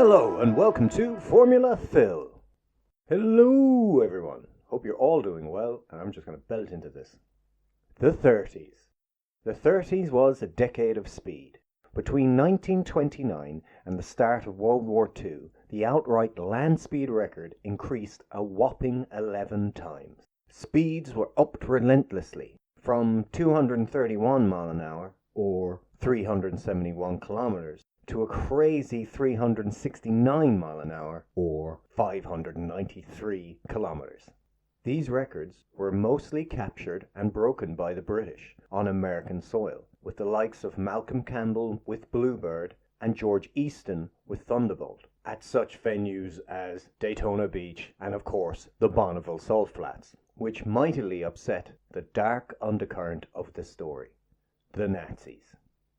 Hello and welcome to Formula Phil. Hello everyone. Hope you're all doing well, and I'm just going to belt into this. The 30s. The 30s was a decade of speed. Between 1929 and the start of World War II, the outright land speed record increased a whopping 11 times. Speeds were upped relentlessly from 231 mile an hour, or 371 kilometers, to a crazy 369 mile an hour, or 593 kilometers. These records were mostly captured and broken by the British on American soil, with the likes of Malcolm Campbell with Bluebird and George Easton with Thunderbolt, at such venues as Daytona Beach and of course the Bonneville Salt Flats, which mightily upset the dark undercurrent of the story: the Nazis.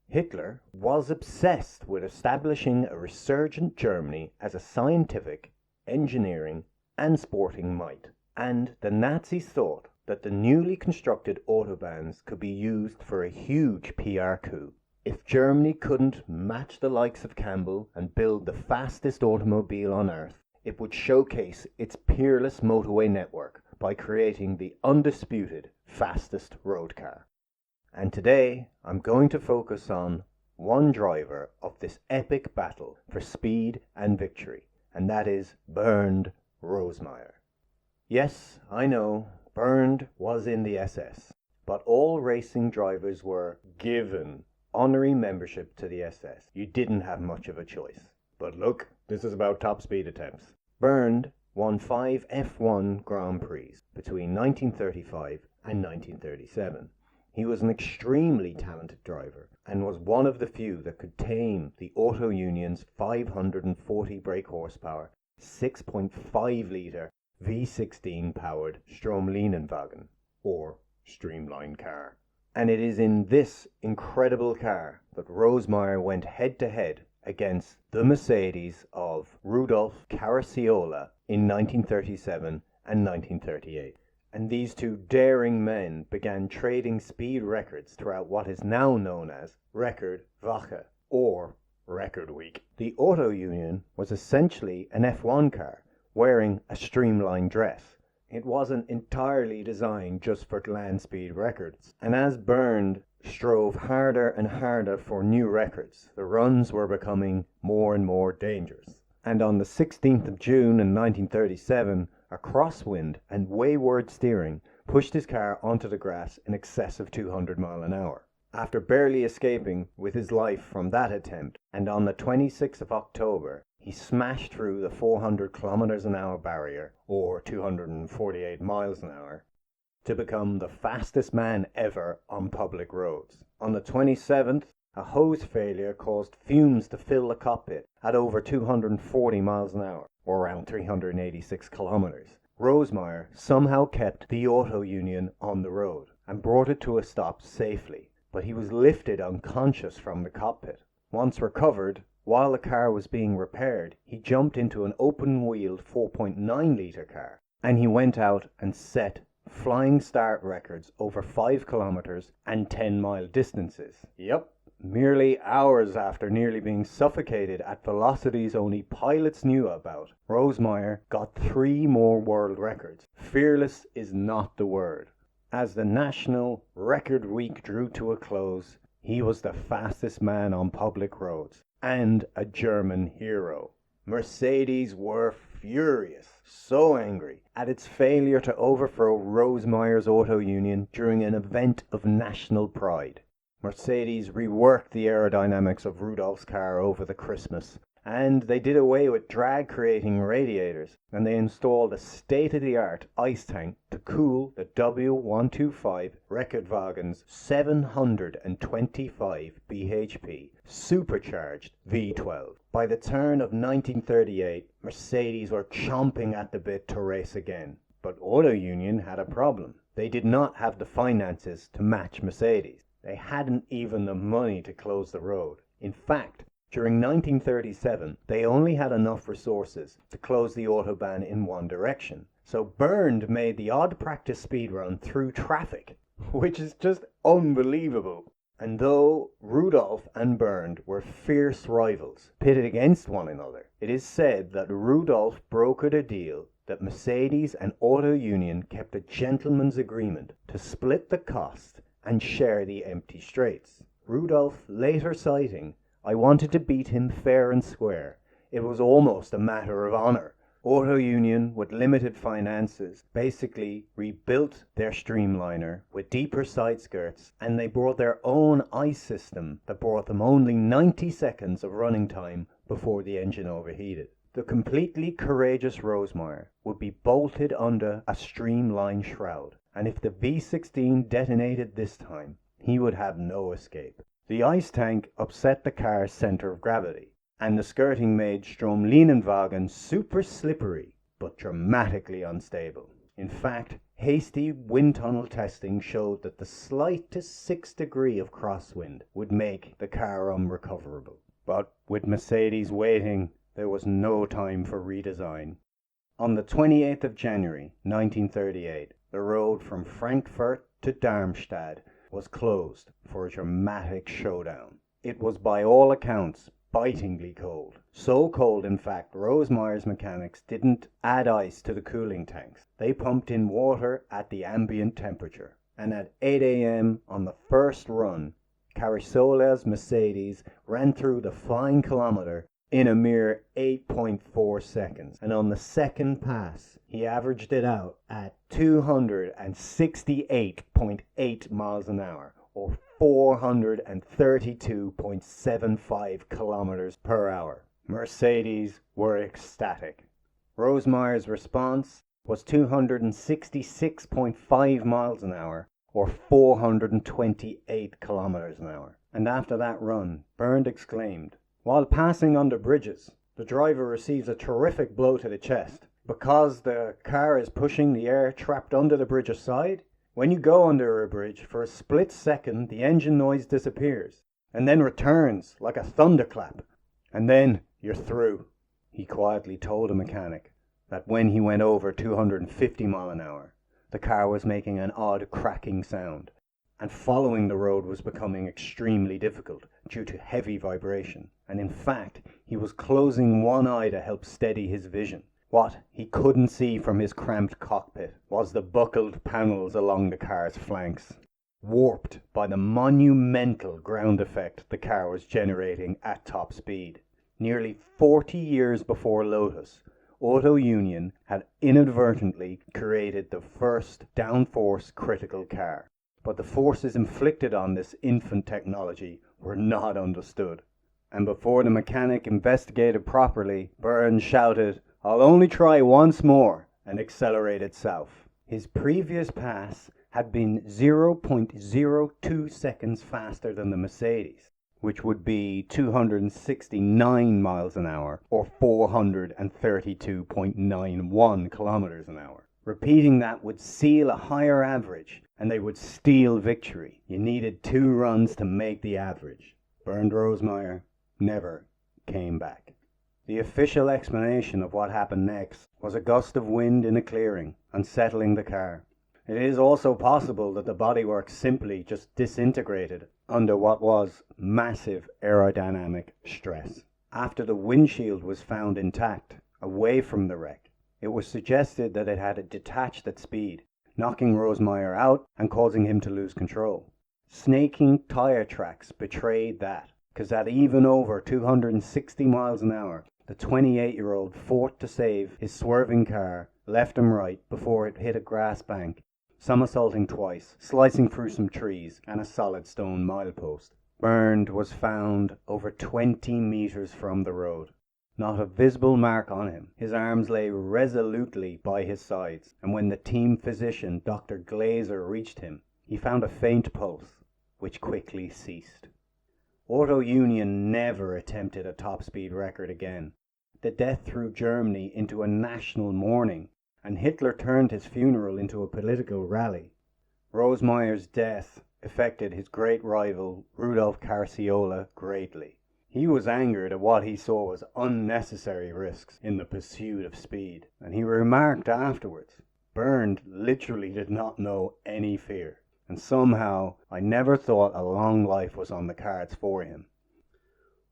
Hitler was obsessed with establishing a resurgent Germany as a scientific, engineering, and sporting might, and the Nazis thought that the newly constructed Autobahns could be used for a huge PR coup. If Germany couldn't match the likes of Campbell and build the fastest automobile on earth, it would showcase its peerless motorway network by creating the undisputed fastest road car. And today, I'm going to focus on one driver of this epic battle for speed and victory, and that is Bernd Rosemeyer. Yes, I know, Bernd was in the SS, but all racing drivers were given honorary membership to the SS. You didn't have much of a choice. But look, this is about top speed attempts. Bernd won 5 F1 Grand Prix between 1935 and 1937. He was an extremely talented driver and was one of the few that could tame the Auto Union's 540 brake horsepower, 6.5 litre V16 powered Stromlinienwagen, or streamlined car. And it is in this incredible car that Rosemeyer went head to head against the Mercedes of Rudolf Caracciola in 1937 and 1938. And these two daring men began trading speed records throughout what is now known as Record Woche, or Record Week. The Auto Union was essentially an F1 car wearing a streamlined dress. It wasn't entirely designed just for land speed records, and as Bernd strove harder and harder for new records, the runs were becoming more and more dangerous. And on the 16th of June in 1937, a crosswind and wayward steering pushed his car onto the grass in excess of 200 miles an hour. After barely escaping with his life from that attempt, and on the 26th of October, he smashed through the 400 kilometers an hour barrier, or 248 miles an hour, to become the fastest man ever on public roads. On the 27th, a hose failure caused fumes to fill the cockpit at over 240 miles an hour, or around 386 kilometers. Rosemeyer somehow kept the Auto Union on the road and brought it to a stop safely, but he was lifted unconscious from the cockpit. Once recovered, while the car was being repaired, he jumped into an open-wheeled 4.9 litre car, and he went out and set flying start records over 5 kilometers and 10-mile distances. Yep. Merely hours after nearly being suffocated at velocities only pilots knew about, Rosemeyer got 3 more world records. Fearless is not the word. As the National Record Week drew to a close, he was the fastest man on public roads, and a German hero. Mercedes were furious, so angry at its failure to overthrow Rosemeyer's Auto Union during an event of national pride. Mercedes reworked the aerodynamics of Rudolph's car over the Christmas, and they did away with drag-creating radiators, and they installed a state-of-the-art ice tank to cool the W125 Recordwagen's 725 bhp supercharged V12. By the turn of 1938, Mercedes were chomping at the bit to race again. But Auto Union had a problem. They did not have the finances to match Mercedes. They hadn't even the money to close the road. In fact, during 1937, they only had enough resources to close the Autobahn in one direction. So Bernd made the odd practice speed run through traffic, which is just unbelievable. And though Rudolf and Bernd were fierce rivals, pitted against one another, it is said that Rudolf brokered a deal that Mercedes and Auto Union kept a gentleman's agreement to split the cost and share the empty straights. Rudolf later citing, "I wanted to beat him fair and square. It was almost a matter of honor." Auto Union, with limited finances, basically rebuilt their streamliner with deeper side skirts, and they brought their own ICE system that brought them only 90 seconds of running time before the engine overheated. The completely courageous Rosemeyer would be bolted under a streamline shroud, and if the V16 detonated this time, he would have no escape. The ice tank upset the car's center of gravity, and the skirting made Stromlinienwagen super slippery, but dramatically unstable. In fact, hasty wind tunnel testing showed that the slightest 6 degree of crosswind would make the car unrecoverable. But with Mercedes waiting, there was no time for redesign. On the 28th of January 1938, the road from Frankfurt to Darmstadt was closed for a dramatic showdown. It was by all accounts bitingly cold. So cold, in fact, Rosemeyer's mechanics didn't add ice to the cooling tanks. They pumped in water at the ambient temperature. And at 8 a.m. on the first run, Carisola's Mercedes ran through the flying kilometer in a mere 8.4 seconds. And on the second pass, he averaged it out at 268.8 miles an hour, or 432.75 kilometers per hour. Mercedes were ecstatic. Rosemeyer's response was 266.5 miles an hour, or 428 kilometers an hour. And after that run, Bernd exclaimed, "While passing under bridges, the driver receives a terrific blow to the chest. Because the car is pushing the air trapped under the bridge aside, when you go under a bridge, for a split second the engine noise disappears, and then returns like a thunderclap. And then you're through." He quietly told a mechanic that when he went over 250 miles an hour, the car was making an odd cracking sound, and following the road was becoming extremely difficult due to heavy vibration. And in fact, he was closing one eye to help steady his vision. What he couldn't see from his cramped cockpit was the buckled panels along the car's flanks, warped by the monumental ground effect the car was generating at top speed. Nearly 40 years before Lotus, Auto Union had inadvertently created the first downforce critical car, but the forces inflicted on this infant technology were not understood. And before the mechanic investigated properly, Bernd shouted, "I'll only try once more," and accelerated south. His previous pass had been 0.02 seconds faster than the Mercedes, which would be 269 miles an hour, or 432.91 kilometers an hour. Repeating that would seal a higher average, and they would steal victory. You needed 2 runs to make the average. Bernd Rosemeyer never came back. The official explanation of what happened next was a gust of wind in a clearing, unsettling the car. It is also possible that the bodywork simply just disintegrated under what was massive aerodynamic stress. After the windshield was found intact, away from the wreck, it was suggested that it had detached at speed, knocking Rosemeyer out and causing him to lose control. Snaking tire tracks betrayed that, because at even over 260 miles an hour, the 28-year-old fought to save his swerving car left and right before it hit a grass bank, somersaulting twice, slicing through some trees and a solid stone milepost. Bernd was found over 20 meters from the road. Not a visible mark on him. His arms lay resolutely by his sides, and when the team physician, Dr. Glaser, reached him, he found a faint pulse, which quickly ceased. Auto Union never attempted a top-speed record again. The death threw Germany into a national mourning, and Hitler turned his funeral into a political rally. Rosemeyer's death affected his great rival, Rudolf Carisiola, greatly. He was angered at what he saw as unnecessary risks in the pursuit of speed, and he remarked afterwards, "Bernd literally did not know any fear." and somehow I never thought a long life was on the cards for him.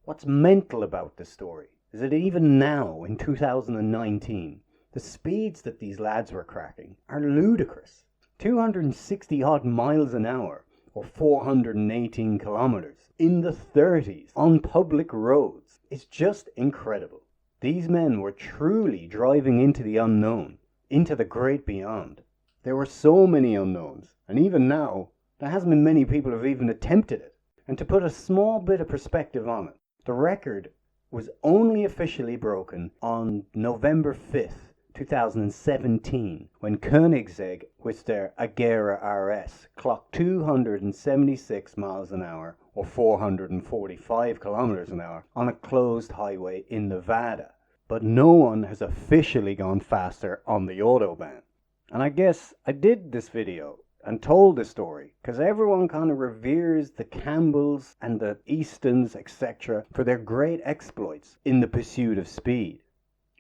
What's mental about this story is that even now, in 2019, the speeds that these lads were cracking are ludicrous. 260 odd miles an hour, or 418 kilometers, in the 30s on public roads is just incredible. These men were truly driving into the unknown, into the great beyond. There were so many unknowns, and even now, there hasn't been many people who have even attempted it. And to put a small bit of perspective on it, the record was only officially broken on November 5th, 2017, when Koenigsegg with their Agera RS clocked 276 miles an hour or 445 kilometers an hour on a closed highway in Nevada. But no one has officially gone faster on the Autobahn. And I guess I did this video and told the story because everyone kind of reveres the Campbells and the Eastons, etc., for their great exploits in the pursuit of speed.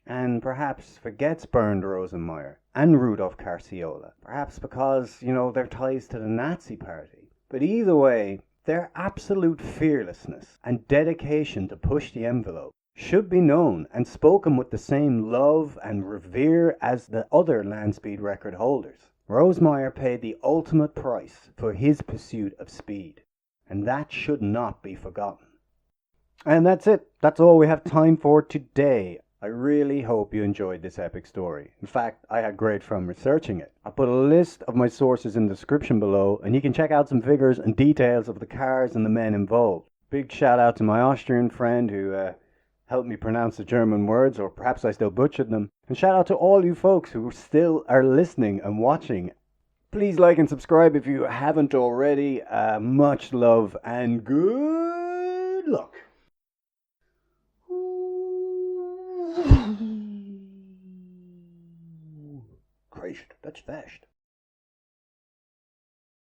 And perhaps forgets Bernd Rosemeyer and Rudolf Carciola. Perhaps because, their ties to the Nazi Party. But either way, their absolute fearlessness and dedication to push the envelope should be known and spoken with the same love and revere as the other land speed record holders. Rosemeyer paid the ultimate price for his pursuit of speed, and that should not be forgotten. And that's it. That's all we have time for today. I really hope you enjoyed this epic story. In fact, I had great fun researching it. I'll put a list of my sources in the description below, and you can check out some figures and details of the cars and the men involved. Big shout out to my Austrian friend who helped me pronounce the German words, or perhaps I still butchered them. And shout out to all you folks who still are listening and watching. Please like and subscribe if you haven't already. Much love and good luck. Christ, that's fast.